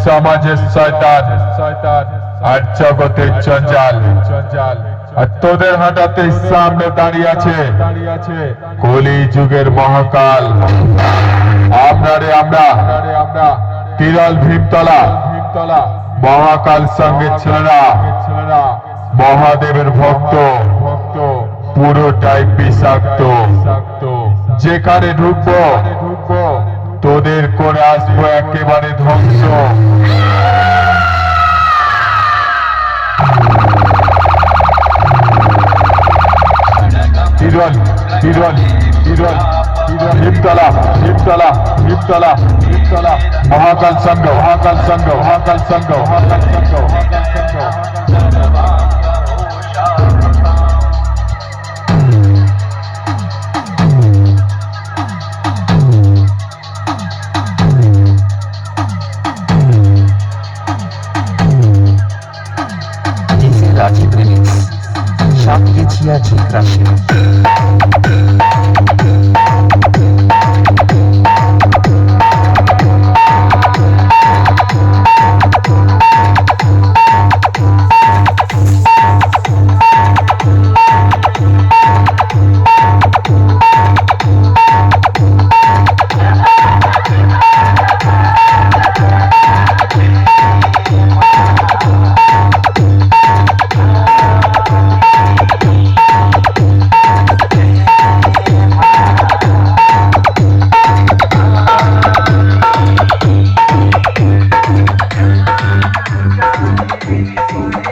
সমাজের শয়তান আর জগতের জঞ্জাল। আর তোদের হঠাৎ সামনে দাঁড়িয়ে আছে কলি যুগের মহাকাল। আমরা তিরল ভীমতলা মহাকাল সঙ্গের ছেলেরা, মহাদেবের ভক্ত, পুরোটাই বিষাক্ত। যেখানে ঢুকবো তোদের করে আসবো একেবারে ধ্বংস। তিরল ভীমতলা মহাকাল সংঘ। Rajiv Remix, Shakti Chia Chikrashe.